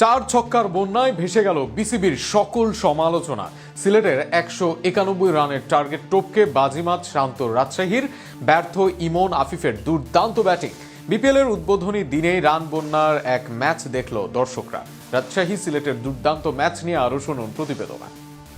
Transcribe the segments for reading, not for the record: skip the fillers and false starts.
চার ছক্কার বন্যায় ভেসে গেল বিসিবির সকল সমালোচনা। সিলেটের 191 রানের টার্গেট টপকে বাজিমাত শান্ত রাজশাহীর, ব্যর্থ ইমন আফিফের দুর্দান্ত ব্যাটিং। বিপিএল এর উদ্বোধনী দিনেই রান বন্যার এক ম্যাচ দেখল দর্শকরা। রাজশাহী সিলেটের দুর্দান্ত ম্যাচ নিয়ে আরো শুনুন প্রতিবেদনা।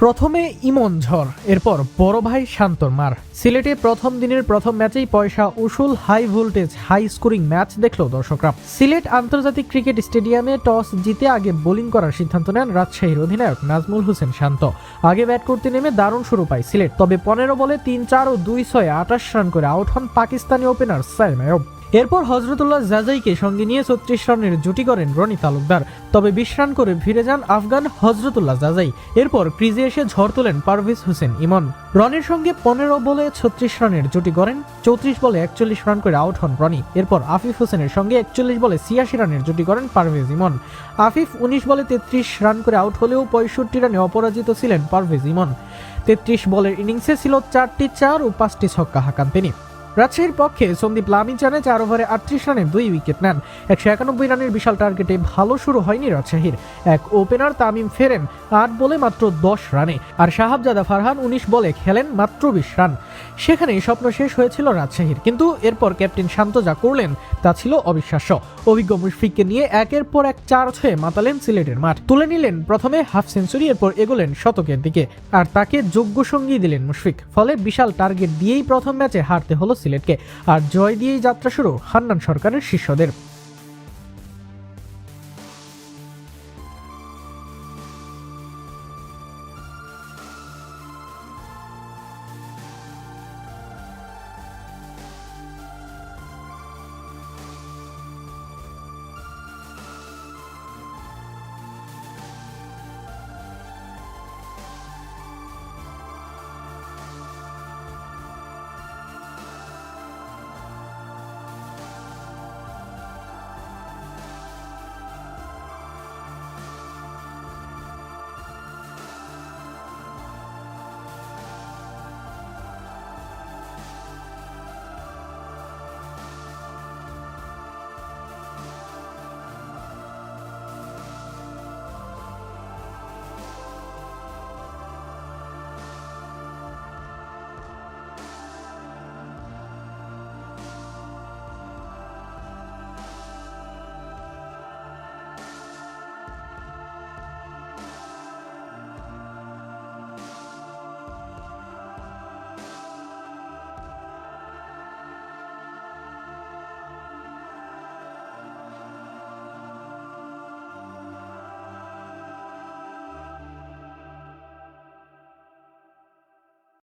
প্রথমে ইমন ঝড়, এরপর বড় ভাই শান্তর মার। সিলেটে প্রথম দিনের প্রথম ম্যাচেই পয়সা উসুল high voltage high scoring match দেখল দর্শকরা। সিলেট আন্তর্জাতিক ক্রিকেট স্টেডিয়ামে টস জিতে আগে বোলিং করার সিদ্ধান্ত নেন রাজশাহীর অধিনায়ক নাজমুল হোসেন শান্ত। আগে ব্যাট করতে নেমে দারুণ শুরু পায় সিলেট, তবে 15 বলে 3-4 ও 2-6 28 রান করে আউট হন পাকিস্তানি ওপেনার সাইম আইয়ুব। এরপর হজরতুল্লাহ জাজাইকে সঙ্গে নিয়ে 36 রানের জুটি করেন রনি তালুকদার, তবে 20 রান করে ফিরে যান আফগান হজরতুল্লাহ জাজাই। এরপর ক্রিজে এসে ঝড় তোলেন পারভেজ হোসেন ইমন। রনির সঙ্গে 15 বলে 36 রানের জুটি করেন, 34 বলে 41 রান করে আউট হন রনি। এরপর আফিফ হোসেনের সঙ্গে 41 বলে 86 রানের জুটি করেন পারভেজ ইমন। আফিফ 19 বলে 33 রান করে আউট হলেও 65 রানে অপরাজিত ছিলেন পারভেজ ইমন। 33 বলের ইনিংসে ছিল 4টি 4 ও 5টি ছক্কা হাঁকান তিনি। রাজশাহীর পক্ষে সন্দীপ লামিচানে 4 ওভারে 38 রানে 2 উইকেট নেন। 191 রানের বিশাল টার্গেটে ভালো শুরু হয়নি রাজশাহীর। এক ওপেনার তামিম ফেরেন 8 বলে মাত্র 10 রানে, আর শাহাবজাদা ফারহান 19 বলে খেলেন মাত্র 20 রান। সেখানেই স্বপ্ন শেষ হয়েছিল রাজশাহীর, কিন্তু এরপর ক্যাপ্টেন শান্ত যা করলেন তা ছিল অবিশ্বাস্য। অভিজ্ঞ মুশফিককে নিয়ে একের পর এক 4 ছয়ে মাতালেন সিলেটের মাঠ। তুলে নিলেন প্রথমে হাফ সেঞ্চুরি, এরপর এগোলেন শতকের দিকে, আর তাকে যোগ্য সঙ্গী দিলেন মুশফিক। ফলে বিশাল টার্গেট দিয়েই প্রথম ম্যাচে হারতে হলো সিলেটকে, আর জয় দিয়েই যাত্রা শুরু হান্নান সরকারের শিষ্যদের।